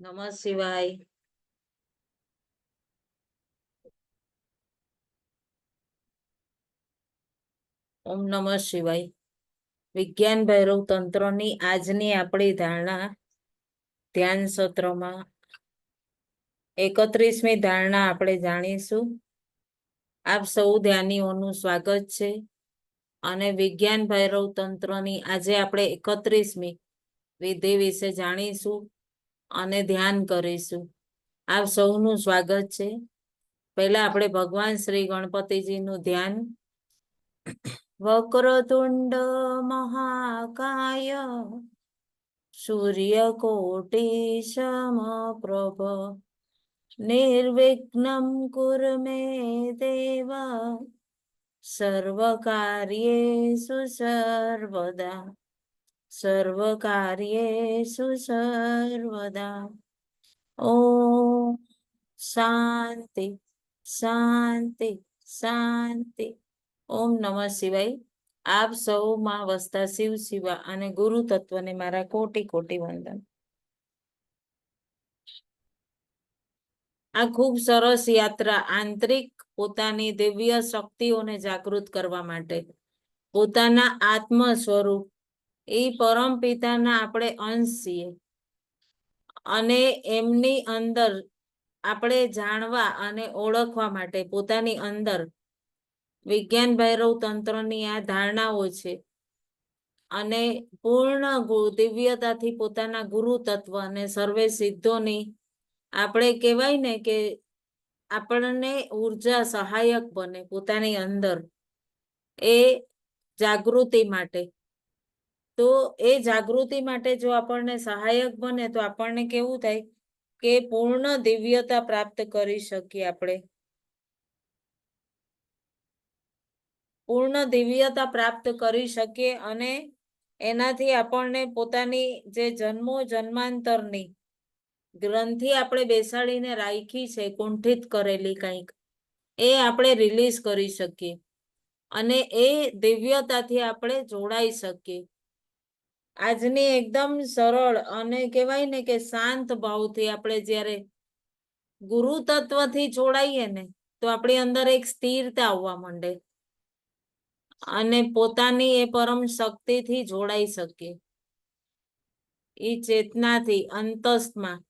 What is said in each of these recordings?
નમઃ શિવાય. ઓમ નમઃ શિવાય. વિજ્ઞાન ભૈરવ તંત્રની આજની આપણી ધારણા ધ્યાન સત્રમાં 31મી ધારણા આપણે જાણીશું. આપ સૌ ધ્યાનીઓનું સ્વાગત છે અને વિજ્ઞાન ભૈરવ તંત્રની આજે આપણે 31મી વિધિ વિશે જાણીશું અને ધ્યાન કરીશું. આપ સૌનું સ્વાગત છે. પહેલા આપણે ભગવાન શ્રી ગણપતિજીનું ધ્યાન. વક્રતુંડ મહાકાય સૂર્યકોટી સમપ્રભ નિર્વિઘ્નમ કુરુ મે દેવ સર્વકાર્યેષુ સર્વદા સર્વકાર્યેષુ સર્વદા. ઓમ શાંતિ શાંતિ શાંતિ. ઓમ નમઃ શિવાય. આપ સૌમાં વસતા શિવ શિવા અને ગુરુ તત્વને મારા કોટી કોટી વંદન. આ ખૂબ સરસ યાત્રા આંતરિક પોતાની દિવ્ય શક્તિઓને જાગૃત કરવા માટે પોતાના આત્મ સ્વરૂપ એ પરમ પિતાના આપણે અંશ છીએ અને એમની અંદર આપણે જાણવા અને ઓળખવા માટે પોતાની અંદર વિજ્ઞાન ભૈરવ તંત્રની આ ધારણાઓ છે અને પૂર્ણ દિવ્યતાથી પોતાના ગુરુ તત્વ અને સર્વે સિદ્ધોની આપણે કહેવાય ને કે આપણને ઉર્જા સહાયક બને પોતાની અંદર એ જાગૃતિ માટે. તો એ જાગૃતિ માટે જો આપણને સહાયક બને તો આપણને કેવું થાય કે પૂર્ણ દિવ્યતા પ્રાપ્ત કરી શકીએ આપણે. પૂર્ણ દિવ્યતા પ્રાપ્ત કરી શકીએ અને એનાથી આપણને પોતાની જે જન્મો જન્માંતરની ગ્રંથિ આપણે બેસાડીને રાખી છે કુંઠિત કરેલી કંઈક એ આપણે રિલીઝ કરી શકીએ અને એ દિવ્યતાથી આપણે જોડાઈ શકીએ. આજની એકદમ સરળ અને કહેવાય ને કે શાંત ભાવથી આપણે જ્યારે ગુરુ તત્વથી જોડાઈએ ને તો આપણી અંદર એક સ્થિરતા આવવા માંડે અને પોતાની એ પરમ શક્તિથી જોડાઈ શકીએ. એ ચેતનાથી અંતસ્થમાં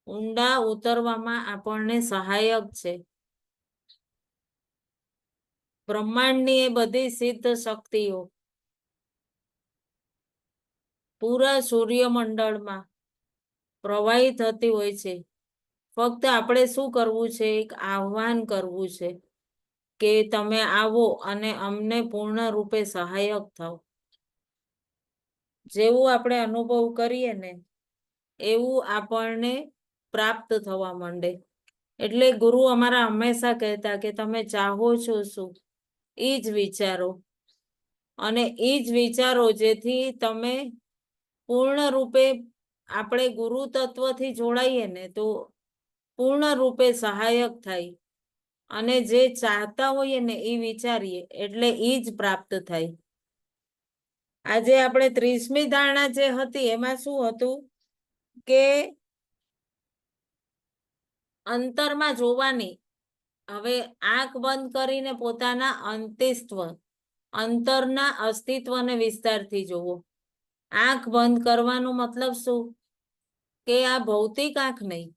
ઊંડા ઉતરવામાં આપણને સહાયક છે. બ્રહ્માંડની એ બધી સિદ્ધ શક્તિઓ પૂરા સૂર્યમંડળમાં પ્રવાહિત થતી હોય છે. ફક્ત આપણે શું કરવું છે? એક આહ્વાન કરવું છે કે તમે આવો અને અમને પૂર્ણ રૂપે સહાયક થાઓ. જેવું આપણે અનુભવ કરીએ ને એવું આપણને પ્રાપ્ત થવા માંડે. એટલે ગુરુ અમારા હંમેશા કહેતા કે તમે ચાહો છો શું એ જ વિચારો અને એ જ વિચારો જેથી તમે પૂર્ણ રૂપે આપણે ગુરુ તત્વથી જોડાઈએ ને તો પૂર્ણ રૂપે સહાયક થાય અને જે ચાહતા હોઈએ ને એ વિચારીએ એટલે એ જ પ્રાપ્ત થાય. આજે આપણે 30મી ધારણા જે હતી એમાં શું હતું કે અંતરમાં જોવાની. હવે આંખ બંધ કરીને પોતાના અંતસ્ત્વ અંતરના અસ્તિત્વને વિસ્તારથી જોવો. આંખ બંધ કરવાનો મતલબ શું કે આ ભૌતિક આંખ નહીં,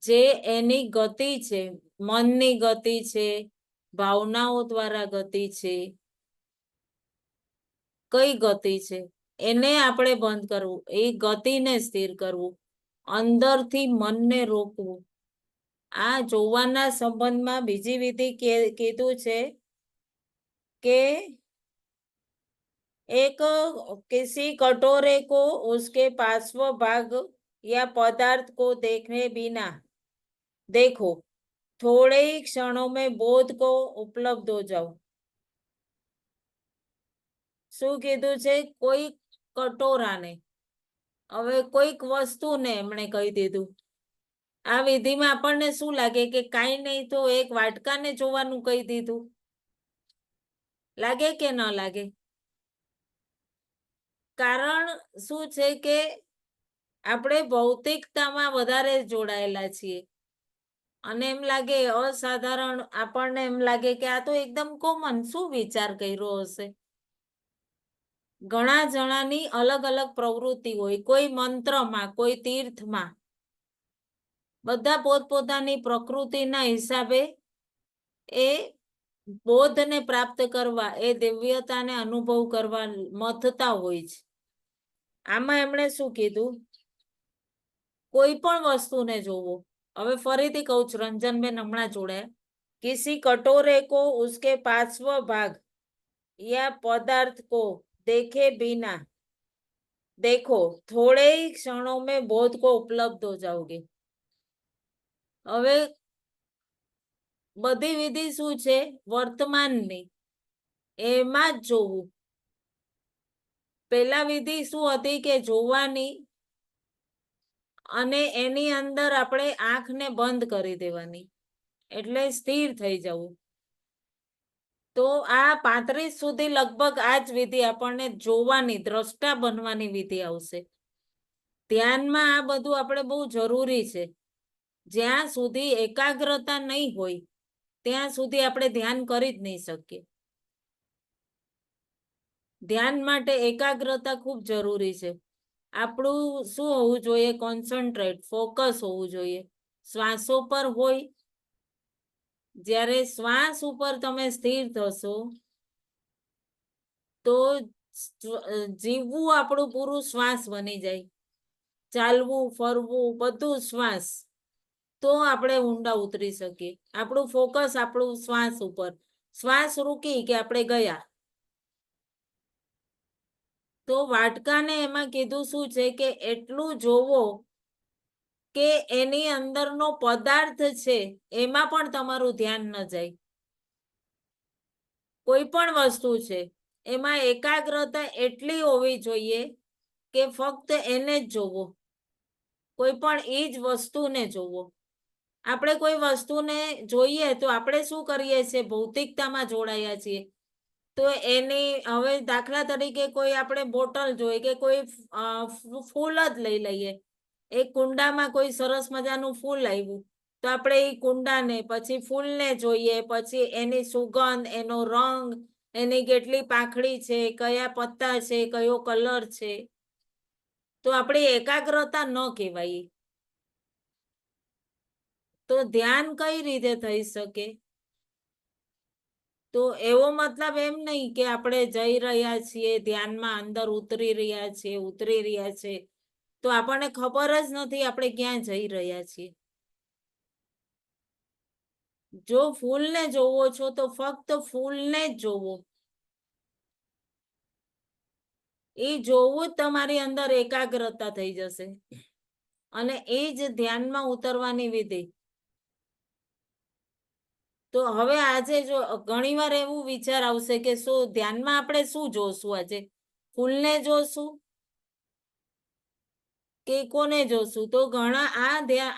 જે એની ગતિ છે, મનની ગતિ છે, ભાવનાઓ દ્વારા ગતિ છે, કઈ ગતિ છે એને આપણે બંધ કરવું, એ ગતિને સ્થિર કરવું, અંદરથી મનને રોકવું. આ જોવાના સંબંધમાં બીજી વિધિ કીધું છે કે एक किसी कटोरे को उसके पार्श्व भाग या पदार्थ को देखने बिना देखो, थोड़े ही क्षणों में बोध को उपलब्ध हो जाओ. શું કીધું છે? કોઈ કટોરાને, હવે કોઈક વસ્તુને એમણે કહી દીધું. આ વિધિમાં આપણને શું લાગે કે કાંઈ નહીં તો એક વાટકાને જોવાનું કહી દીધું. લાગે કે ન લાગે? કારણ શું છે કે આપણે ભૌતિકતામાં વધારે જોડાયેલા છીએ અને એમ લાગે અસાધારણ, આપણને એમ લાગે કે આ તો એકદમ કોમન, શું વિચાર કર્યો હશે. ઘણા જણાની અલગ અલગ પ્રવૃત્તિ હોય, કોઈ મંત્રમાં, કોઈ તીર્થમાં, બધા પોતપોતાની પ્રકૃતિના હિસાબે એ બોધને પ્રાપ્ત કરવા, એ દિવ્યતાને અનુભવ કરવા મથતા હોય છે. આમાં એમણે શું કીધું, કોઈ પણ વસ્તુને જોવો. હવે ફરીથી કહું છું, રંજનબેન હમણાં જોડાયા, કિસી कटोरे को उसके पार्श्व भाग या पदार्थ को देखे बिना देखो, थोड़े ही क्षणों में बोध को उपलब्ध हो जाओगे. હવે બધી વિધિ શું છે, વર્તમાનની, એમાં જ જોવું. પેલા વિધિ શું હતી કે જોવાની, અને એની અંદર આપણે આંખને બંધ કરી દેવાની, એટલે સ્થિર થઈ જવું. તો આ 35 સુધી લગભગ આ જ વિધિ આપણને જોવાની, દ્રષ્ટા બનવાની વિધિ આવશે. ધ્યાનમાં આ બધું આપણે બહુ જરૂરી છે. જ્યાં સુધી એકાગ્રતા નહીં હોય ત્યાં સુધી આપણે ધ્યાન કરી જ નહીં શકીએ. ધ્યાન માટે એકાગ્રતા ખૂબ જરૂરી છે. આપણું શું હોવું જોઈએ, કોન્સન્ટ્રેટ, ફોકસ હોવું જોઈએ શ્વાસો પર હોય. જ્યારે શ્વાસ ઉપર તમે સ્થિર થશો તો જીવવું આપણું પૂરું શ્વાસ બની જાય. ચાલવું, ફરવું, બધું શ્વાસ. તો આપણે ઊંડા ઉતરી શકીએ. આપણું ફોકસ આપણું શ્વાસ ઉપર. શ્વાસ રૂકી કે આપણે ગયા. તો વાટકાને એમાં કીધું શું છે કે એટલું જોવો કે એની અંદરનો પદાર્થ છે એમાં પણ તમારું ધ્યાન ન જાય. કોઈ પણ વસ્તુ છે એમાં એકાગ્રતા એટલી હોવી જોઈએ કે ફક્ત એને જ જોવો, કોઈ પણ એ જ વસ્તુને જોવો. આપણે કોઈ વસ્તુને જોઈએ તો આપણે શું કરીએ છીએ, ભૌતિકતામાં જોડાયા છીએ. તો એની હવે દાખલા તરીકે કોઈ આપણે બોટલ જોઈએ કે કોઈ ફૂલ જ લઈ લઈએ. એક કુંડામાં કોઈ સરસ મજાનું ફૂલ આવ્યું તો આપણે એ કુંડાને, પછી ફૂલને જોઈએ, પછી એની સુગંધ, એનો રંગ, એની કેટલી પાંખડી છે, કયા પત્તા છે, કયો કલર છે. તો આપણી એકાગ્રતા ન કહેવાય. તો ધ્યાન કઈ રીતે થઈ શકે? તો એવો મતલબ એમ નહીં કે આપણે જઈ રહ્યા છીએ ધ્યાનમાં, અંદર ઉતરી રહ્યા છે તો આપણને ખબર જ નથી આપણે ક્યાં જઈ રહ્યા છીએ. જો ફૂલને જોવો છો તો ફક્ત ફૂલને જ જોવો. એ જોવું જ તમારી અંદર એકાગ્રતા થઈ જશે અને એ જ ધ્યાનમાં ઉતરવાની વિધિ. તો હવે આજે જો ઘણીવાર એવું વિચાર આવશે કે શું ધ્યાનમાં આપણે શું જોશું, આજે ફૂલને જોશું કે કોને જોશું? તો ઘણા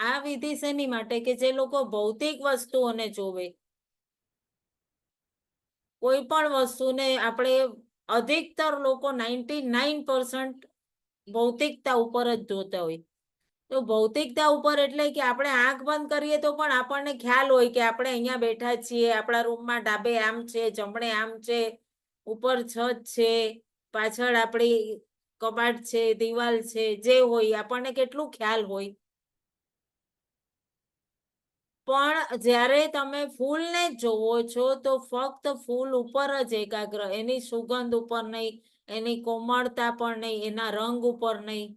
આ વિધિ શેની માટે કે જે લોકો ભૌતિક વસ્તુઓને જોવે. કોઈ પણ વસ્તુને આપણે, અધિકતર લોકો 99% ભૌતિકતા ઉપર જ જોતા હોય. તો ભૌતિકતા ઉપર એટલે કે આપણે આંખ બંધ કરીએ તો પણ આપણને ખ્યાલ હોય કે આપણે અહીંયા બેઠા છીએ, આપણા રૂમમાં ડાબે આમ છે, જમણે આમ છે, ઉપર છત છે, પાછળ આપણી કબાટ છે, દિવાલ છે, જે હોય આપણને કેટલું ખ્યાલ હોય. પણ જ્યારે તમે ફૂલને જ જોવો છો તો ફક્ત ફૂલ ઉપર જ એકાગ્ર, એની સુગંધ ઉપર નહીં, એની કોમળતા પણ નહીં, એના રંગ ઉપર નહીં,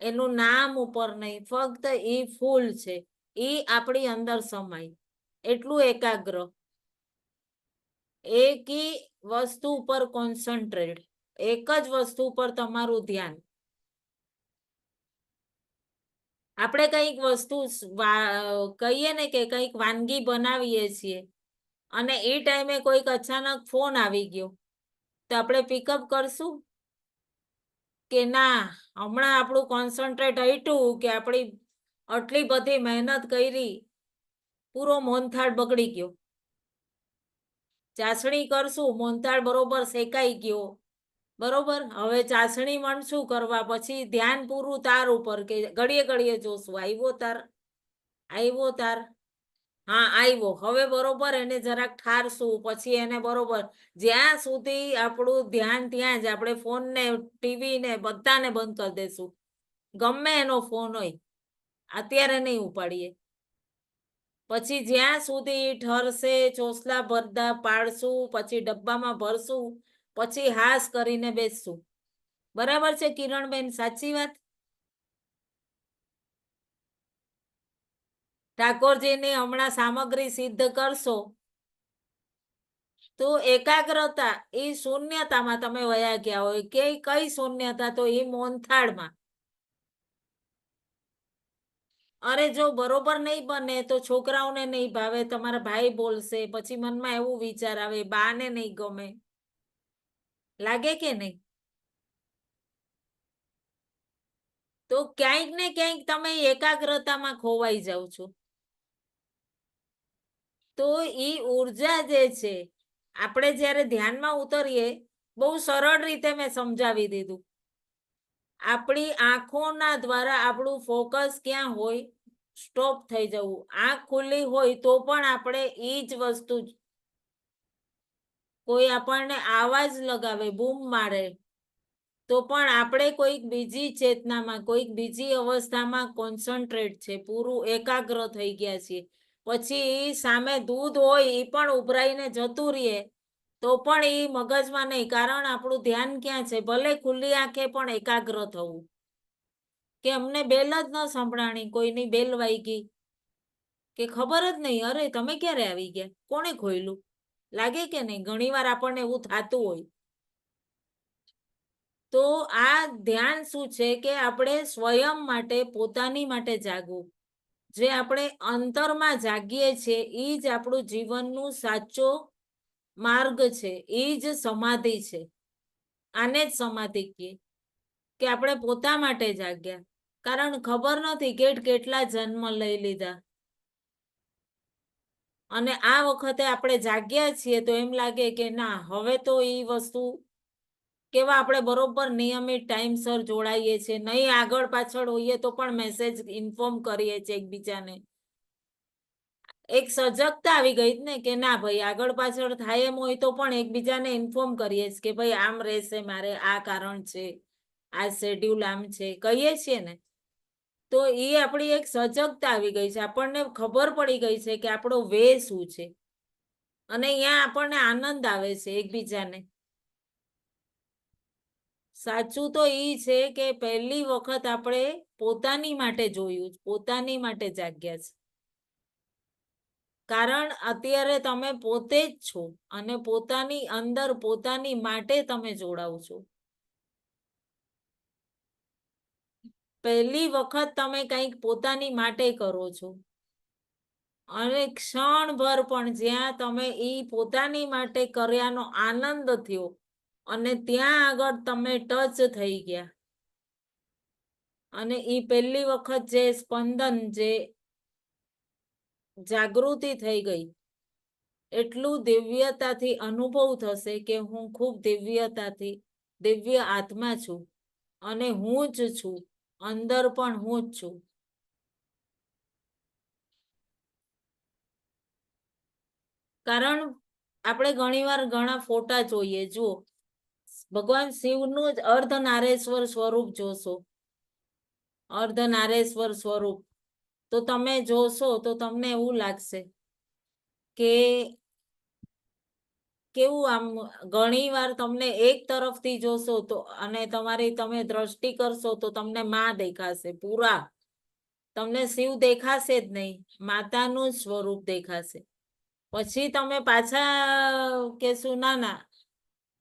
એનું નામ ઉપર નહીં, ફક્ત એ ફૂલ છે, એ આપણી અંદર સમાય એટલું એકાગ્ર. એકી વસ્તુ ઉપર કોન્સન્ટ્રેટ, એક જ વસ્તુ પર તમારું ધ્યાન. આપણે કંઈક વસ્તુ કહીએ ને કે કંઈક વાનગી બનાવીએ છીએ અને એ ટાઈમે કોઈક અચાનક ફોન આવી ગયો તો આપણે પિકઅપ કરશું કે ના? હમણાં આપણું કોન્સન્ટ્રેટ હટ્યું કે આપણી આટલી બધી મહેનત કરી, પૂરો મોહનથાળ બગડી ગયો. ચાસણી કરશું, મોહનથાળ બરોબર શેકાઈ ગયો, બરોબર. હવે ચાસણી મળશું કરવા, પછી ધ્યાન પૂરું તાર ઉપર કે ઘડીએ ઘડીએ જોશું આવ્યો તાર, આવ્યો તાર. હા આવ્યો. હવે બરોબર એને જરાક ઠારશું, પછી એને બરોબર જ્યાં સુધી આપણું ધ્યાન ત્યાં જ, આપણે ફોન ને ટીવી ને બધાને બંધ કરી દેશું, ગમે એનો ફોન હોય, અત્યારે નહીં ઉપાડીએ. પછી જ્યાં સુધી ઠરશે, ચોસલા ભરતા પાડશું, પછી ડબ્બામાં ભરશું, પછી હાસ કરીને બેસશું. બરાબર છે કિરણબેન? સાચી વાત. ઠાકોરજીની હમણાં સામગ્રી સિદ્ધ કરશો તો એકાગ્રતા એ શૂન્યતામાં તમે વયા ગયા હોય કે કઈ શૂન્યતા? તો એ મોનથાળમાં. અરે જો બરોબર નહીં બને તો છોકરાઓને નહીં ભાવે, તમારા ભાઈ બોલશે, પછી મનમાં એવું વિચાર આવે, બાને નહીં ગમે, લાગે કે નહીં? તો ક્યાંક ને ક્યાંક તમે એકાગ્રતામાં ખોવાઈ જાવ છો. તો ઈ ઉર્જા જે છે, આપણે જ્યારે ધ્યાનમાં ઉતરીએ, બહુ સરળ રીતે મેં સમજાવી દીધું. આપણી આંખોના દ્વારા આપણું ફોકસ ક્યાં હોય? સ્ટોપ થઈ જવું. આંખ ખુલ્લી હોય તો પણ આપણે ઈ જ વસ્તુ, કોઈ આપણને આવાજ લગાવે, બૂમ મારે, તો પણ આપણે કોઈક બીજી ચેતનામાં, કોઈક બીજી અવસ્થામાં કોન્સન્ટ્રેટ છે, પૂરું એકાગ્ર થઈ ગયા છીએ. પછી સામે દૂધ હોય એ પણ ઉભરાઈને જતું રહીએ તો પણ એ મગજમાં નહીં, કારણ આપણું ધ્યાન ક્યાં છે? ભલે ખુલ્લી આંખે પણ એકાગ્ર થવું. કે અમને બેલ જ ન સંભળાણી, કોઈની બેલ વાગી કે ખબર જ નહીં, અરે તમે ક્યારે આવી ગયા, કોણે ખોયલું, લાગે કે નહીં? ઘણી વાર આપણને એવું થતું હોય. તો આ ધ્યાન શું છે કે આપણે સ્વયં માટે, પોતાની માટે જાગવું. જે આપણે અંતરમાં જાગીએ છીએ એ જ આપણું જીવનનું સાચો માર્ગ છે, એ જ સમાધિ છે. આને જ સમાધિ કહીએ કે આપણે પોતા માટે જાગ્યા. કારણ ખબર નથી કેટલા જન્મ લઈ લીધા, અને આ વખતે આપણે જાગ્યા છીએ તો એમ લાગે કે ના, હવે તો એ વસ્તુ કેવા આપણે બરોબર નિયમિત ટાઈમસર જોડાઈએ છીએ, નહીં આગળ પાછળ હોઈએ તો પણ મેસેજ ઇન્ફોર્મ કરીએ છીએ એકબીજાને. એક સજગતા આવી ગઈ ને કે ના ભાઈ, આગળ પાછળ થાય એમ હોય તો પણ એકબીજાને ઇન્ફોર્મ કરીએ કે ભાઈ આમ રહેશે, મારે આ કારણ છે, આ શેડ્યુલ આમ છે, કહીએ છીએ ને. તો એ આપણી એક સજગતા આવી ગઈ છે, આપણને ખબર પડી ગઈ છે કે આપણો વે શું છે, અને અહીંયા આપણને આનંદ આવે છે એકબીજાને. સાચું તો ઈ છે કે પહેલી વખત આપણે પોતાની માટે જોયું, પોતાની માટે જાગ્યા છે. કારણ અત્યારે તમે પોતે જ છો અને પોતાની અંદર પોતાની માટે તમે જોડાવ છો. પહેલી વખત તમે કંઈક પોતાની માટે કરો છો, અને ક્ષણભર પણ જ્યાં તમે ઈ પોતાની માટે કર્યાનો આનંદ થયો અને ત્યાં આગળ તમે ટચ થઈ ગયા, અને ઈ પહેલી વખત જે સ્પંદન, જે જાગૃતિ થઈ ગઈ, એટલું દિવ્યતાથી અનુભવ થશે કે હું ખૂબ દિવ્યતાથી, દિવ્ય આત્મા છું, અને હું જ છું, અંદર પણ હું જ છું. કારણ આપણે ઘણીવાર ઘણા ફોટા જોઈએ, જુઓ, ભગવાન શિવનું જ અર્ધનારેશ્વર સ્વરૂપ જોશો, અર્ધનારેશ્વર સ્વરૂપ, તો તમે જોશો તો તમને એવું લાગશે કે કેવું આમ, ઘણી વાર તમને એક તરફથી જોશો તો, અને તમારી તમે દ્રષ્ટિ કરશો તો તમને માં દેખાશે પૂરા, તમને શિવ દેખાશે જ નહીં, માતાનું જ સ્વરૂપ દેખાશે. પછી તમે પાછા કેશું ના ના,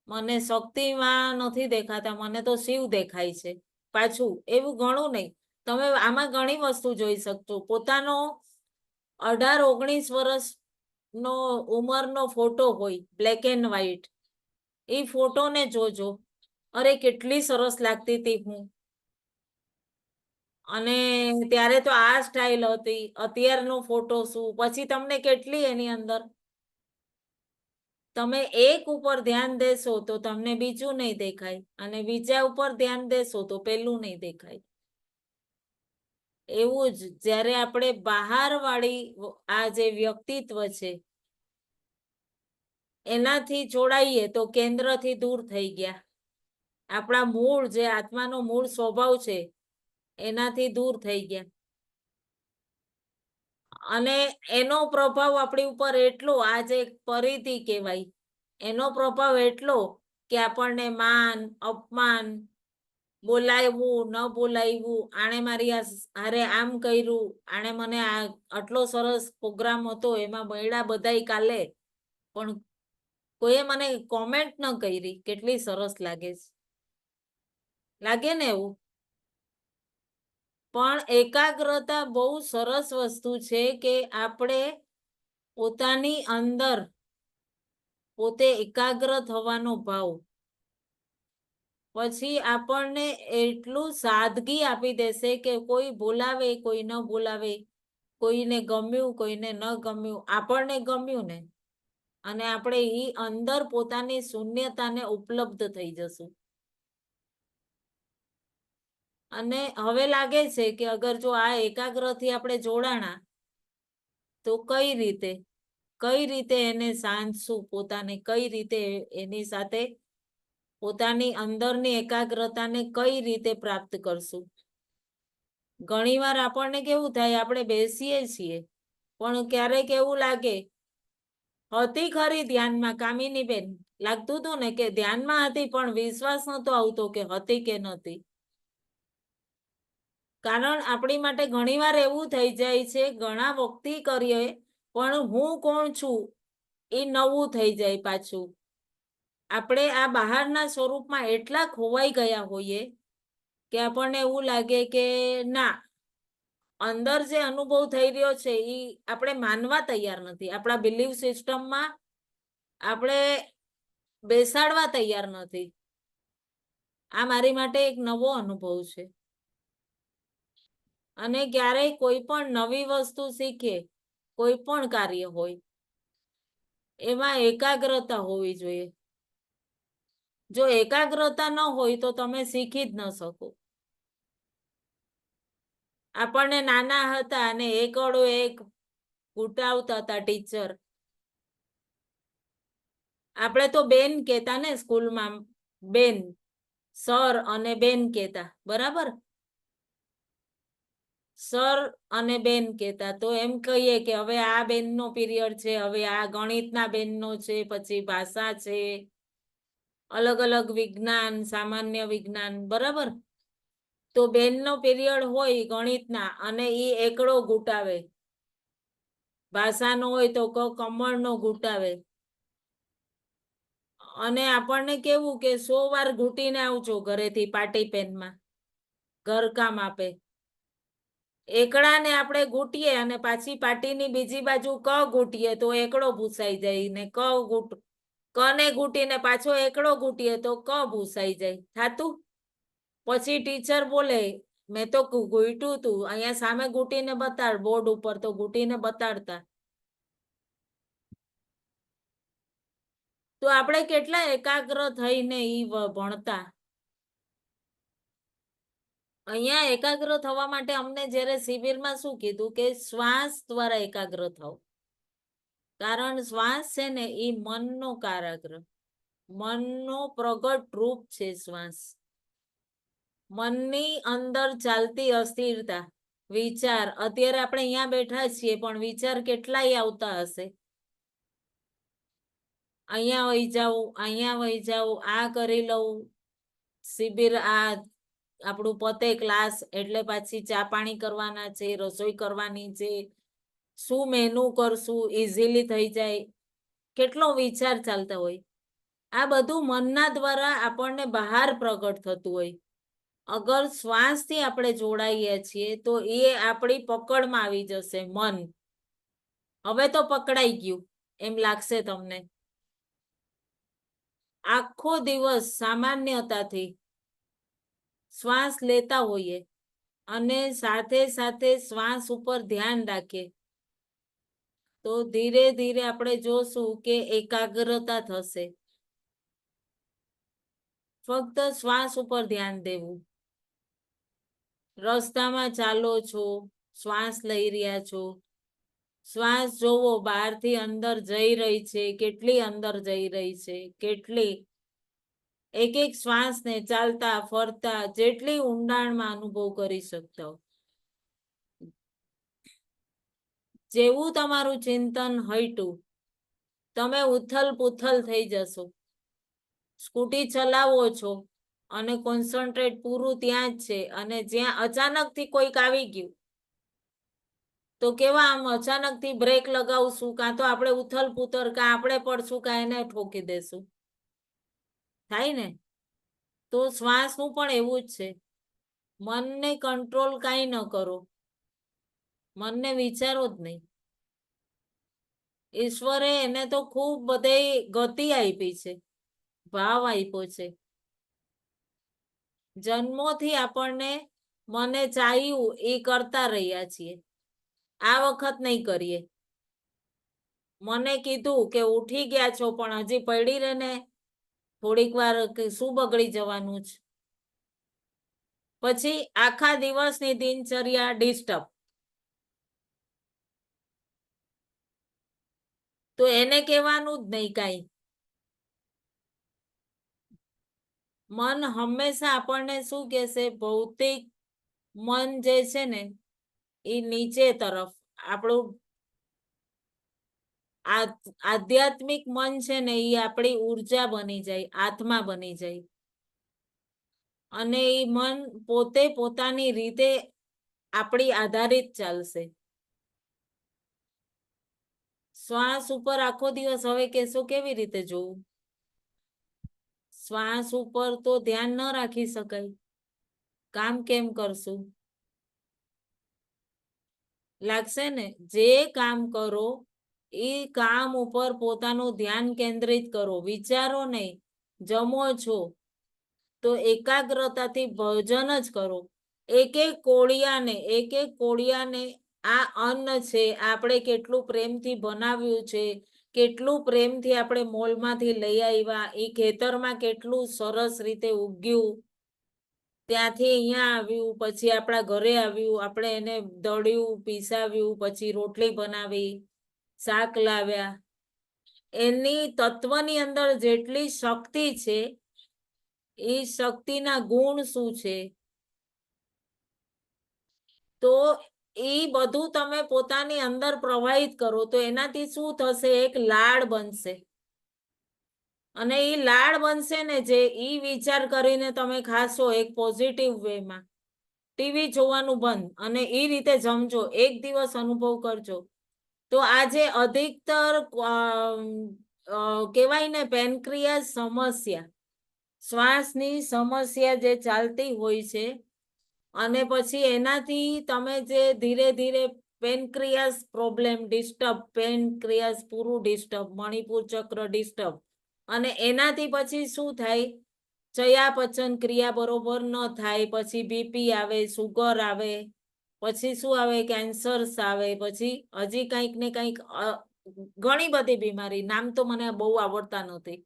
મને શક્તિમાં નથી દેખાતા, મને તો શિવ દેખાય છે. પાછું એવું ઘણું નહીં, તમે આમાં ઘણી વસ્તુ જોઈ શકશો. પોતાનો 18-19 વર્ષ નો ઉંમરનો ફોટો હોય, બ્લેક એન્ડ વ્હાઈટ, એ ફોટોને જોજો, અરે કેટલી સરસ લાગતી હતી હું, અને ત્યારે તો આ સ્ટાઇલ હતી, અત્યારનો ફોટો શું, પછી તમને કેટલી એની અંદર તમે એક ઉપર ધ્યાન દેશો તો તમને બીજું નહીં દેખાય, અને બીજા ઉપર ધ્યાન દેશો તો પેલું નહીં દેખાય. એવું જ જ્યારે આપણે બહાર વાળી આ જે વ્યક્તિત્વ છે એનાથી જોડાઈએ તો કેન્દ્રથી દૂર થઈ ગયા. આપણા મૂળ જે આત્માનો મૂળ સ્વભાવ છે એનાથી દૂર થઈ ગયા. અને એનો પ્રભાવ આપણી ઉપર એટલો, આ જે પરિધિ કહેવાય, એનો પ્રભાવ એટલો કે આપણને માન, અપમાન, બોલાવ્યું ન બોલાવ્યું, આણે મારી હારે આમ કર્યું, આણે મને આટલો સરસ પ્રોગ્રામ હતો એમાં મળ્યા બધાય કાલે, પણ કોઈએ મને કોમેન્ટ ન કરી કેટલી સરસ લાગે છે. લાગે ને એવું? પણ એકાગ્રતા બહુ સરસ વસ્તુ છે કે આપણે પોતાની અંદર પોતે એકાગ્ર થવાનો ભાવ, પછી આપણને એટલું સાદગી આપી દેશે કે કોઈ બોલાવે કોઈ ન બોલાવે, કોઈને ગમ્યું કોઈને ન ગમ્યું, આપણને ગમ્યું ને, અને આપણે ઈ અંદર પોતાની શૂન્યતાને ઉપલબ્ધ થઈ જશું. અને હવે લાગે છે કે અગર જો આ એકાગ્રથી આપણે જોડાણા તો કઈ રીતે એને સાંધશું, પોતાને કઈ રીતે એની સાથે પોતાની અંદરની એકાગ્રતાને કઈ રીતે પ્રાપ્ત કરશું. ઘણીવાર આપણને કેવું થાય, આપણે બેસીએ છીએ પણ ક્યારેક એવું લાગે, હતી ખરી ધ્યાનમાં કામિની બેન, લાગતું હતું ને કે ધ્યાનમાં હતી પણ વિશ્વાસ નતો આવતો કે હતી કે નહોતી. કારણ આપણી માટે ઘણીવાર એવું થઈ જાય છે, ઘણા વખતે કરીએ પણ હું કોણ છું એ નવું થઈ જાય પાછું. આપણે આ બહારના સ્વરૂપમાં એટલા ખોવાઈ ગયા હોઈએ કે આપણને એવું લાગે કે ના, અંદર જે અનુભવ થઈ રહ્યો છે એ આપણે માનવા તૈયાર નથી, આપણા બિલીફ સિસ્ટમમાં આપણે બેસાડવા તૈયાર નથી. આ મારી માટે એક નવો અનુભવ છે. અને ક્યારેય કોઈ પણ નવી વસ્તુ શીખે, કોઈ પણ કાર્ય હોય, એમાં એકાગ્રતા હોવી જોઈએ. જો એકાગ્રતા ન હોય તો તમે શીખી જ ન શકો. આપણને નાના હતા અને એકડો એક ઉટાવતા હતા ટીચર, આપણે તો બેન કહેતા ને સ્કૂલમાં, બેન, સર અને બેન કહેતા, બરાબર? સર અને બેન કહેતા, તો એમ કહીએ કે હવે આ બેનનો પીરિયડ છે, હવે આ ગણિતના બેનનો છે, પછી ભાષા છે, અલગ અલગ વિજ્ઞાન, સામાન્ય વિજ્ઞાન, બરાબર? તો બેનનો પીરિયડ હોય ગણિતના અને એ એકડો ઘૂંટાવે, ભાષાનો હોય તો કમળનો ઘૂંટાવે, અને આપણને કેવું કે 100 વાર ઘૂંટીને આવજો ઘરેથી પાટી પેનમાં, ઘરકામ આપે. એકડાને આપણે ઘૂંટીએ અને પાછી પાટીની બીજી બાજુ ક ઘૂંટીએ તો એકડો ભૂસાઈ જાય, ને કને ઘૂંટીને પાછો એકડો ઘૂંટીએ તો ક ભૂસાઈ જાય. થાતું? પછી ટીચર બોલે, મેં તો ઘૂંટ્યું તું, અહીંયા સામે ઘૂંટીને બતાડ, બોર્ડ ઉપર તો ઘૂંટીને બતાડતા. તો આપણે કેટલા એકાગ્ર થઈને ઈ ભણતા. અહીંયા એકાગ્ર થવા માટે અમને જ્યારે શિબિરમાં શું કીધું કે શ્વાસ દ્વારા એકાગ્ર થાવ. કારણ શ્વાસ છે ને એ મનનો કારાગ્રહ, મનનો પ્રગટ રૂપ છે શ્વાસ. મનની અંદર ચાલતી અસ્થિરતા, વિચાર, અત્યારે આપણે અહીંયા બેઠા છીએ પણ વિચાર કેટલાય આવતા હશે. અહીંયા વહી જાઉં, અહીંયા વહી જાઉં, આ કરી લઉં, શિબિર આ આપણું પતે ક્લાસ એટલે પાછી ચા પાણી કરવાના છે, રસોઈ કરવાની છે, શું મેનુ કરશું, ઇઝીલી થઈ જાય, કેટલો વિચાર ચાલતા હોય. આ બધું મનના દ્વારા આપણને બહાર પ્રગટ થતું હોય. અગર શ્વાસથી આપણે જોડાઈએ છીએ તો એ આપણી પકડમાં આવી જશે. મન હવે તો પકડાઈ ગયું એમ લાગશે તમને. આખો દિવસ સામાન્યતાથી શ્વાસ લેતા હોઈએ અને સાથે સાથે શ્વાસ ઉપર ધ્યાન રાખીએ, તો ધીરે ધીરે આપણે જોશું કે એકાગ્રતા થશે. ફક્ત શ્વાસ ઉપર ધ્યાન દેવું. રસ્તામાં ચાલો છો, શ્વાસ લઈ રહ્યા છો, શ્વાસ જોવો બહારથી અંદર જઈ રહી છે, કેટલી અંદર જઈ રહી છે, કેટલી. એક એક શ્વાસને ચાલતા ફરતા જેટલી ઊંડાણમાં અનુભવ કરી શકતા હો. જેવું તમારું ચિંતન હટ્યું, તમે ઉથલ પુથલ થઈ જશો. સ્કૂટી ચલાવો છો અને કોન્સન્ટ્રેટ પૂરું ત્યાં જ છે, અને જ્યાં અચાનકથી કોઈક આવી ગયું તો કેવા આમ અચાનકથી બ્રેક લગાવશું, કાં તો આપણે ઉથલ પુથલ, કાં આપણે પડશું, કાં એને ઠોકી દેશું. થાય ને? તો શ્વાસનું પણ એવું જ છે. મનને કંટ્રોલ કાંઈ ન કરો, મનને વિચારો જ નહીં. ઈશ્વરે એને તો ખૂબ બધે ગતિ આપી છે, ભાવ આપ્યો છે. જન્મોથી આપણને મને ચાહ્યું એ કરતા રહ્યા છીએ. આ વખત નહીં કરીએ. મને કીધું કે ઉઠી ગયા છો પણ હજી પડી રહે ને, થોડીક વાર શું બગડી જવાનું છે. પછી આખા દિવસની દિનચર્યા ડિસ્ટર્બ. તો એને કહેવાનું જ નહીં કાંઈ. મન હંમેશા આપણને શું કહેશે? ભૌતિક મન જે છે ને એ નીચે તરફ, આપણું આધ્યાત્મિક મન છે ને એ આપણી ઉર્જા બની જાય, આત્મા બની જાય. અને એ મન પોતે પોતાની રીતે આપણી આધારિત ચાલશે. શ્વાસ ઉપર આખો દિવસ હવે કહેશો કેવી રીતે જોવું? શ્વાસ ઉપર તો ધ્યાન ન રાખી શકાય. કામ કેમ કરશું? લાગશે ને? જે કામ કરો એ કામ ઉપર પોતાનું ધ્યાન કેન્દ્રિત કરો, વિચારો નહીં. જમો છો તો એકાગ્રતાથી ભોજન જ કરો. એક એક કોળિયાને આ અન્ન છે, આપણે કેટલું પ્રેમથી બનાવ્યું છે, કેટલું પ્રેમથી આપણે મોલમાંથી લઈ આવ્યા, એ ખેતરમાં કેટલું સરસ રીતે ઉગ્યું, ત્યાંથી અહીંયા આવ્યું, પછી આપણા ઘરે આવ્યું, આપણે એને દળ્યું, પીસાવ્યું, પછી રોટલી બનાવી, શાક લાવ્યા. એની તત્વની અંદર જેટલી શક્તિ છે, એ શક્તિના ગુણ શું છે, તો એ બધું તમે પોતાની અંદર પ્રવાહિત કરો તો એનાથી શું થશે? એક લાડ બનશે. અને એ લાડ બનશે ને, જે ઈ વિચાર કરીને તમે ખાશો એક પોઝિટિવ વેમાં, ટીવી જોવાનું બંધ અને એ રીતે જમજો, એક દિવસ અનુભવ કરજો. તો આજે અધિકતર કહેવાય ને પેનક્રિયાસ સમસ્યા, શ્વાસની સમસ્યા જે ચાલતી હોય છે, અને પછી એનાથી તમે જે ધીરે ધીરે પેનક્રિયાસ પ્રોબ્લેમ ડિસ્ટર્બ, પેનક્રિયાસ પૂરું ડિસ્ટર્બ, મણિપુર ચક્ર ડિસ્ટર્બ, અને એનાથી પછી શું થાય? ચયાપચન ક્રિયા બરોબર ન થાય, પછી બીપી આવે, સુગર આવે, પછી શું આવે? કેન્સર્સ આવે, પછી હજી કંઈક ને કંઈક ઘણી બધી બીમારી, નામ તો મને બહુ આવડતા નથી.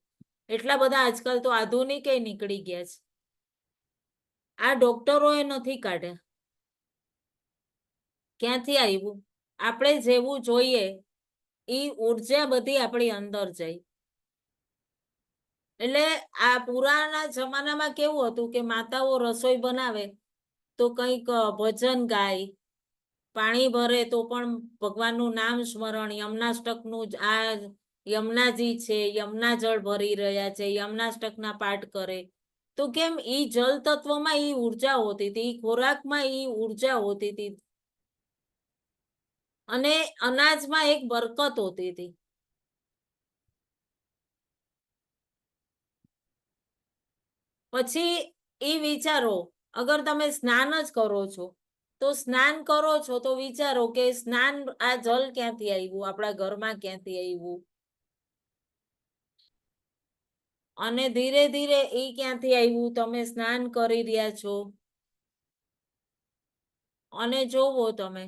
એટલા બધા આજકાલ તો આધુનિક નીકળી ગયા છે. આ ડોક્ટરોએ નથી કાઢ્યા. ક્યાંથી આવ્યું? આપણે જેવું જોઈએ એ ઉર્જા બધી આપણી અંદર જાય. એટલે આ પુરાના જમાનામાં કેવું હતું કે માતાઓ રસોઈ બનાવે તો કંઈક ભજન ગાય, પાણી ભરે તો પણ ભગવાનનું નામ સ્મરણ, યમનાષ્ટકનું આ યમુનાજી છે, યમુના જળ ભરી રહ્યા છે, યમનાષ્ટકના પાઠ કરે. તો કેમ? ઈ જલ તત્વમાં ઈ ઉર્જા હોતી હતી, ખોરાકમાં ઈ ઉર્જા હોતી હતી, અને અનાજમાં એક બરકત હોતી હતી. પછી ઈ વિચારો, અગર તમે સ્નાન જ કરો છો તો સ્નાન કરો છો તો વિચારો કે સ્નાન, આ જલ ક્યાંથી આવ્યું? આપણા ઘરમાં ક્યાંથી આવ્યું? અને ધીરે ધીરે એ ક્યાંથી આવ્યું? તમે સ્નાન કરી રહ્યા છો અને જોવો તમે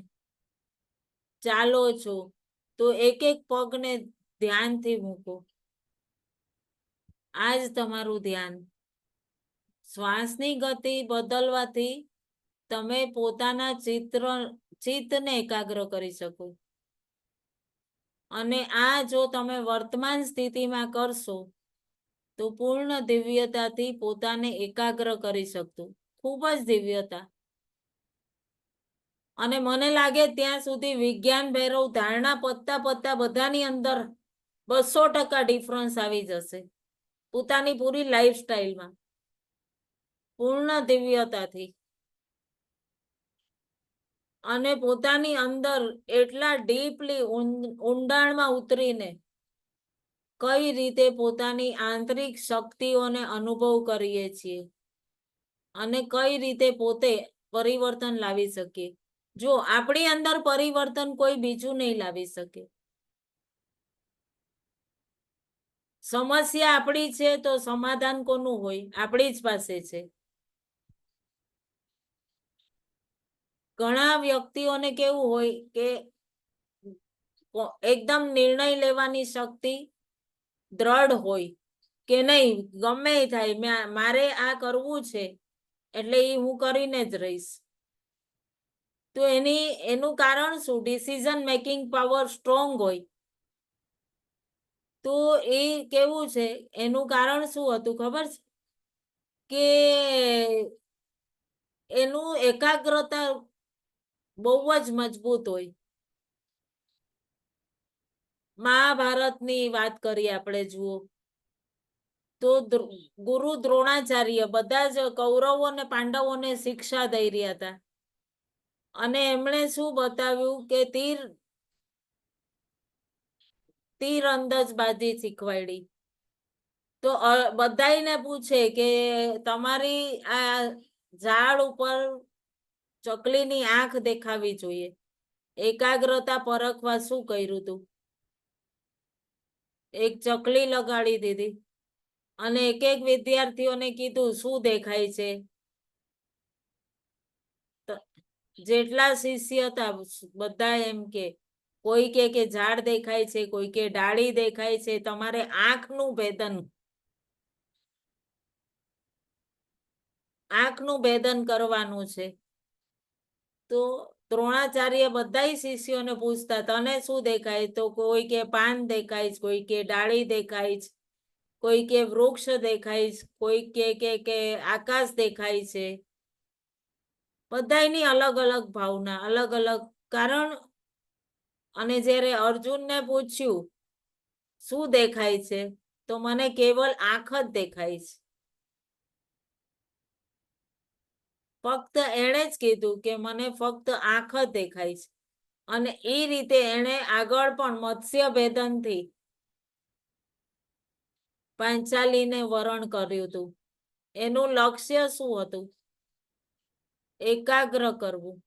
ચાલો છો તો એક એક પગને ધ્યાનથી મૂકો. આ જ તમારું ધ્યાન. શ્વાસની ગતિ બદલવાથી તમે પોતાના ચિત્તને એકાગ્ર કરી શકો. અને આ જો તમે વર્તમાન સ્થિતિમાં કરશો તો પૂર્ણ દિવ્યતાથી પોતાને એકાગ્ર કરી શકશો. ખૂબ જ દિવ્યતા. અને મને લાગે ત્યાં સુધી વિજ્ઞાન ભૈરવ ધારણા પત્તા બધાની અંદર 200% ડિફરન્સ આવી જશે પોતાની પૂરી લાઈફસ્ટાઈલમાં, પૂર્ણ દિવ્યતાથી. અને પોતાની અંદર એટલા ડીપલી ઊંડાણમાં ઉતરીને કઈ રીતે પોતાની આંતરિક શક્તિઓને અનુભવ કરીએ છીએ અને કઈ રીતે પોતે પરિવર્તન લાવી શકીએ. જો આપણી અંદર પરિવર્તન કોઈ બીજું નહીં લાવી શકે. સમસ્યા આપણી છે તો સમાધાન કોનું હોય? આપણી જ પાસે છે. ઘણા વ્યક્તિઓને કેવું હોય કે એકદમ નિર્ણય લેવાની શક્તિ દ્રઢ હોય કે નહીં, ગમે થાય મારે આ કરવું છે એટલે એ હું કરીને જ રહીશ. તો એનું કારણ શું? ડિસિઝન મેકિંગ પાવર સ્ટ્રોંગ હોય. તો એ કેવું છે, એનું કારણ શું હતું ખબર છે? કે એનું એકાગ્રતા બહુ જ મજબૂત હોય. મહાભારતની વાત કરીએ આપણે, જુઓ તો ગુરુ દ્રોણાચાર્ય બધા જ કૌરવો અને પાંડવોને શિક્ષા દઈ રહ્યા હતા. અને એમણે શું બતાવ્યું કે તીર અંદાજબાજી શીખવાડી. તો બધાને પૂછે કે તમારી આ ઝાડ ઉપર ચકલીની આંખ દેખાવી જોઈએ, એકાગ્રતા પરખવા શું કર્યું તું? એક ચકલી લગાડી દીધી અને એક એક વિદ્યાર્થીઓને કીધું શું દેખાય છે. જેટલા શિષ્ય હતા બધા એમ કે, કોઈ કે ઝાડ દેખાય છે, કોઈ કે ડાળી દેખાય છે. તમારે આંખનું ભેદન કરવાનું છે. તો દ્રોણાચાર્ય બધા શિષ્યોને પૂછતા તને શું દેખાય? તો કોઈ કે પાન દેખાય, કોઈ કે ડાળી દેખાય, કોઈ કે વૃક્ષ દેખાય, કોઈ કે આકાશ દેખાય છે. બધાની અલગ અલગ ભાવના, અલગ અલગ કારણ. અને જ્યારે અર્જુનને પૂછ્યું શું દેખાય છે, તો મને કેવલ આંખ જ દેખાય છે. ફક્ત એણે જ કીધું કે મને ફક્ત આંખ જ દેખાય છે. અને એ રીતે એણે આગળ પણ મત્સ્ય ભેદનથી પાંચાલીને વરણ કર્યું હતું. એનું લક્ષ્ય શું હતું? એકાગ્ર કરવું.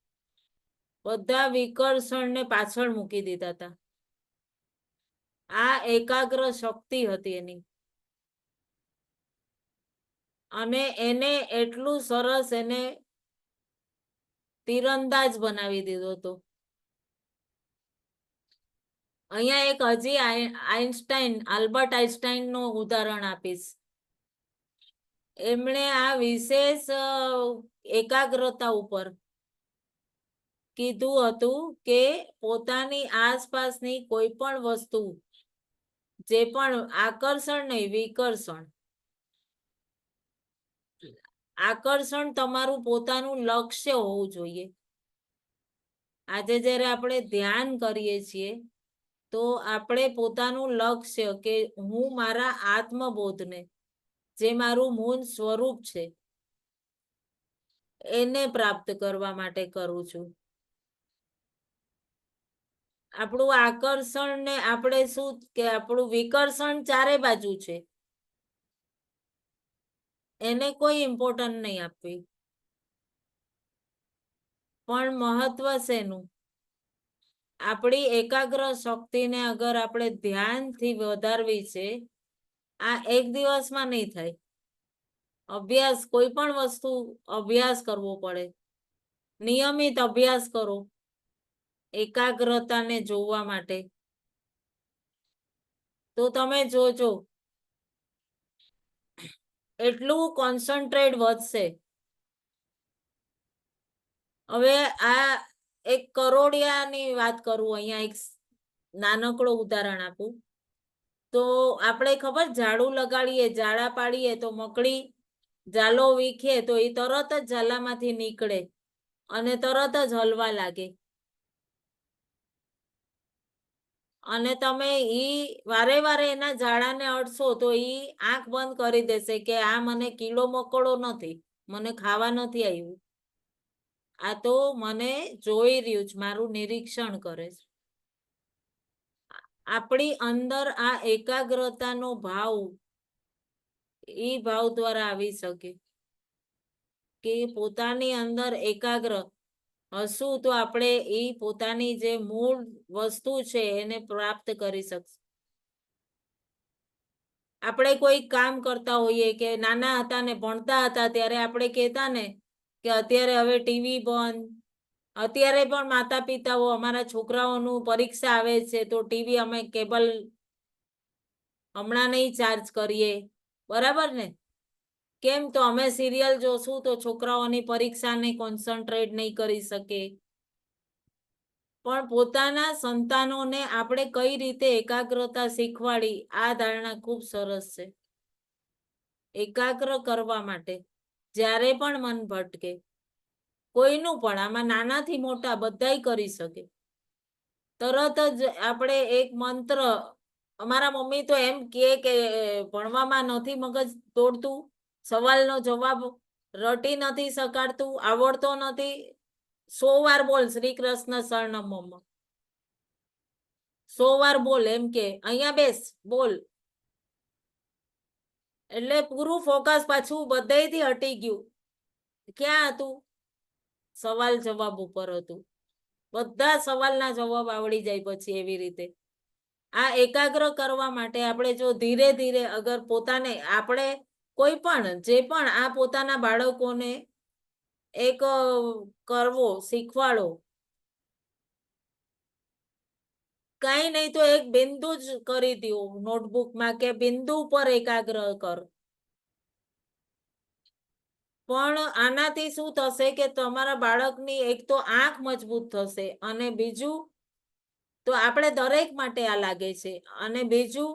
બધા વિકર્ષણને પાછળ મૂકી દીધા હતા. આ એકાગ્ર શક્તિ હતી એની. અને એને એટલું સરસ એને તીરંદાજ બનાવી દીધો હતો. અહીંયા એક હજી આલ્બર્ટ આઇન્સ્ટાઈન નું ઉદાહરણ આપીશ. એમણે આ વિશેષ એકાગ્રતા ઉપર કીધું હતું કે પોતાની આસપાસની કોઈ પણ વસ્તુ, જે પણ આકર્ષણ નહીં, વિકર્ષણ. આકર્ષણ તમારું પોતાનું લક્ષ્ય હોવું જોઈએ. આજે જ્યારે આપણે ધ્યાન કરીએ છીએ તો આપણે પોતાનું લક્ષ્ય કે હું મારા આત્મબોધને, જે મારું મૂળ સ્વરૂપ છે, એને પ્રાપ્ત કરવા માટે કરું છું. આપણું આકર્ષણ ને આપણે શું કે આપણું વિકર્ષણ ચારે બાજુ છે, એને કોઈ ઇમ્પોર્ટન્સ નહીં આપવી. પણ મહત્વ શેનું? આપણી એકાગ્ર શક્તિને અગર આપણે ધ્યાનથી વધારવી છે, આ એક દિવસમાં નહીં થાય. અભ્યાસ, કોઈ પણ વસ્તુ અભ્યાસ કરવો પડે. નિયમિત અભ્યાસ કરો એકાગ્રતાને જોવા માટે. તો તમે જોજો એટલું કોન્સન્ટ્રેટ વધશે. હવે આ એક કરોડિયાની વાત કરું, અહીંયા એક નાનકડો ઉદાહરણ આપું. તો આપણે ખબર ઝાડુ લગાડીએ, ઝાડા પાડીએ તો મકડી ઝાલો વીખે તો એ તરત જ ઝાલામાંથી નીકળે અને તરત જ હલવા લાગે. અને તમે વારે વારે એના ઝાડાને અડશો તો આંખ બંધ કરી દેશે કે આ મને કીડો મકોડો નથી, મને ખાવા નથી આવ્યું, આ તો મને જોઈ રહ્યું છે, મારું નિરીક્ષણ કરે છે. આપણી અંદર આ એકાગ્રતાનો ભાવ ભાવ દ્વારા આવી શકે કે પોતાની અંદર એકાગ્ર હશું તો આપણે પોતાની જે મૂળ વસ્તુ છે એને પ્રાપ્ત કરી શકશું. આપણે કોઈ કામ કરતા હોઈએ કે નાના હતા ને ભણતા હતા ત્યારે આપણે કહેતા ને કે અત્યારે હવે ટીવી બંધ. અત્યારે પણ માતા પિતાઓ અમારા છોકરાઓનું પરીક્ષા આવે છે તો ટીવી અમે કેબલ હમણાં નહીં ચાર્જ કરીએ, બરાબર ને? કેમ? તો અમે સિરિયલ જોશું તો છોકરાઓની પરીક્ષાને કોન્સન્ટ્રેટ નહીં કરી શકે. પણ પોતાના સંતાનોને આપણે કઈ રીતે એકાગ્રતા શીખવાડી, આ ધારણા ખૂબ સરસ છે. એકાગ્ર કરવા માટે જ્યારે પણ મન ભટકે, કોઈનું પણ, આમાં નાનાથી મોટા બધાય કરી શકે. તરત જ આપણે એક મંત્ર, અમારા મમ્મી તો એમ કે ભણવામાં નથી મગજ દોડતું, સવાલનો જવાબ રટી નથી શકાડતું, આવડતો નથી, 100 વાર બોલ શ્રી કૃષ્ણ શરણમમ, 100 વાર બોલ, એમ કે અહીંયા બેસ બોલ. એટલે પૂરું ફોકસ પાછું બધેથી હટી ગયું. ક્યાં હતું? સવાલ જવાબ ઉપર હતું. બધા સવાલના જવાબ આવડી જાય પછી એવી રીતે. આ એકાગ્ર કરવા માટે આપણે જો ધીરે ધીરે અગર પોતાને આપણે કોઈ પણ જે પણ આ પોતાના બાળકોને એક કરવો શીખવાડો. કઈ નહીં તો એક બિંદુ જ કરી દો નોટબુકમાં કે બિંદુ પર એકાગ્ર કર. પણ આનાથી શું થશે કે તમારા બાળકની એક તો આંખ મજબૂત થશે અને બીજું તો આપણે દરેક માટે આ લાગે છે, અને બીજું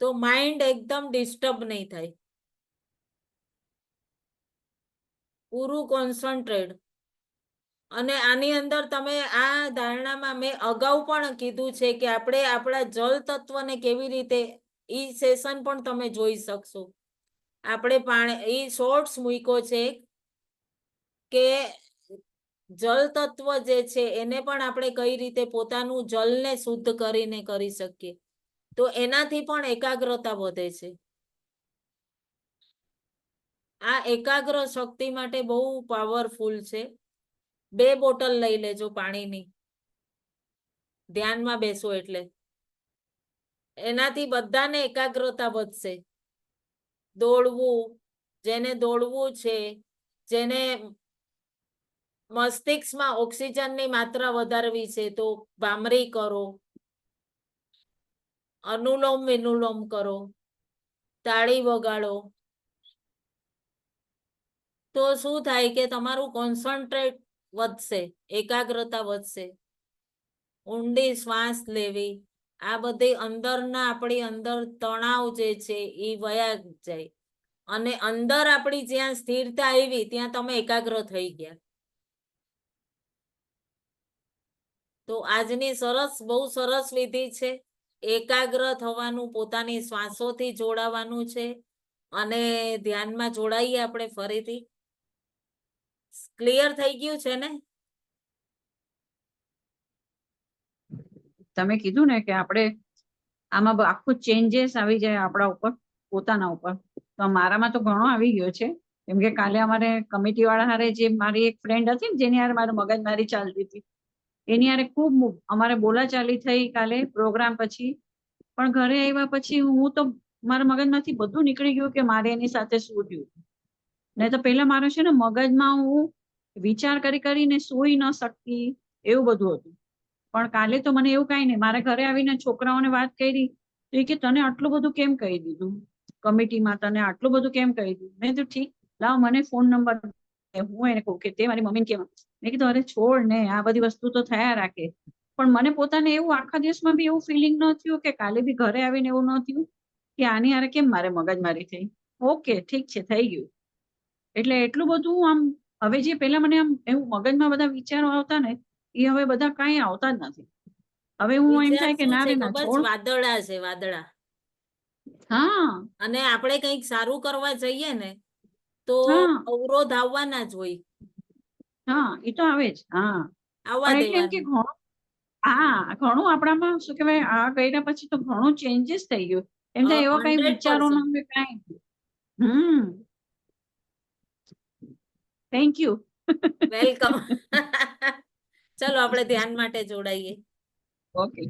તો માઇન્ડ એકદમ ડિસ્ટર્બ નહીં થાય, પૂરું કોન્સન્ટ્રેટ. અને આની અંદર તમે આ ધારણામાં મેં અગાઉ પણ કીધું છે કે આપણે આપણા જલ તત્વને કેવી રીતે, સેશન પણ તમે જોઈ શકશો. આપણે પાણી શોર્ટ્સ મૂક્યો છે કે જલ તત્વ જે છે એને પણ આપણે કઈ રીતે પોતાનું જલને શુદ્ધ કરીને કરી શકીએ, તો એનાથી પણ એકાગ્રતા વધે છે. આ એકાગ્ર શક્તિ માટે બહુ પાવરફુલ છે. 2 બોટલ લઈ લેજો પાણીની, ધ્યાનમાં બેસો એટલે એનાથી બધાને એકાગ્રતા વધશે. દોડવું, જેને દોડવું છે, જેને મસ્તિષ્કમાં ઓક્સિજનની માત્રા વધારવી છે તો ભામરી કરો, અનુલોમ વિનુલોમ કરો, તાળી વગાડો. તો શું થાય કે તમારું કોન્સન્ટ્રેટ વધશે, એકાગ્રતા વધશે. ઊંડી શ્વાસ લેવી, આ બધી અંદરના આપણી અંદર તણાવ જે છે એ વયા જાય અને અંદર આપણી જ્યાં સ્થિરતા આવી ત્યાં તમે એકાગ્ર થઈ ગયા. તો આજની બહુ સરસ વિધિ છે. એકાગ્ર થવાનું, પોતાની શ્વાસોથી જોડાવાનું છે અને ધ્યાનમાં જોડાઈએ આપણે ફરીથી. ક્લિયર થઈ ગયું છે ને? તમે કીધું ને કે આપણે આમાં આખું ચેન્જીસ આવી જાય આપણા ઉપર, પોતાના ઉપર. તો મારામાં તો ઘણો આવી ગયો છે. કેમ કે કાલે અમારે કમિટી વાળા હારે જે મારી એક ફ્રેન્ડ હતી ને જેની હારે મારે મગજમારી ચાલતી હતી, એની હારે ખૂબ અમારે બોલાચાલી થઈ કાલે પ્રોગ્રામ પછી. પણ ઘરે આવ્યા પછી હું તો મારા મગજમાંથી બધું નીકળી ગયું કે મારે એની સાથે શું થયું. નહીં તો પહેલા મારે છે ને મગજમાં હું વિચાર કરીને સૂઈ ન શકતી, એવું બધું હતું. પણ કાલે તો મને એવું કાંઈ નહીં, મારા ઘરે આવીને છોકરાઓને વાત કરી તો એ કે તને આટલું બધું કેમ કહી દીધું કમિટીમાં, તને આટલું બધું કેમ કહી દીધું? મેં કીધું ઠીક, લાવ મને ફોન નંબર, હું એને કહું કે તે મારી મમ્મીને કેમ. મેં કીધું અરે છોડ ને, આ બધી વસ્તુ તો થયા રાખે. પણ મને પોતાને એવું આખા દિવસમાં બી એવું ફિલિંગ ન થયું, કે કાલે બી ઘરે આવીને એવું ન થયું કે આની હારે કેમ મારે મગજમારી થઈ. ઓકે ઠીક છે, થઈ ગયું. એટલે એટલું બધું આમ, હવે જે પેલા મને આમ એવું મગજમાં બધા વિચારો આવતા ને, એ હવે બધા કાંઈ આવતા જ નથી. હવે હું એમ વિચાર થાય કે શું ના છે રે ના, ખબર છે? છોડ. વાદળા છે, વાદળા. હા અને આપણે કંઈક સારું કરવા જઈએ ને તો હા અવરોધ આવવાના જ હોય, હા, એ તો આવે જ. હા, આવવા પણ એટલે એમ કે દેવાનું. ઘણું, હા ઘણું આપણામાં શું કહેવાય, આ કર્યા પછી તો ઘણું ચેન્જીસ થઈ ગયું. એમ થાય એવા કઈ વિચારો ન 100%. હોય કાંઈ. હમ, થેન્ક યુ. વેલકમ. ચલો આપણે ધ્યાન માટે જોડાઈએ. ઓકે.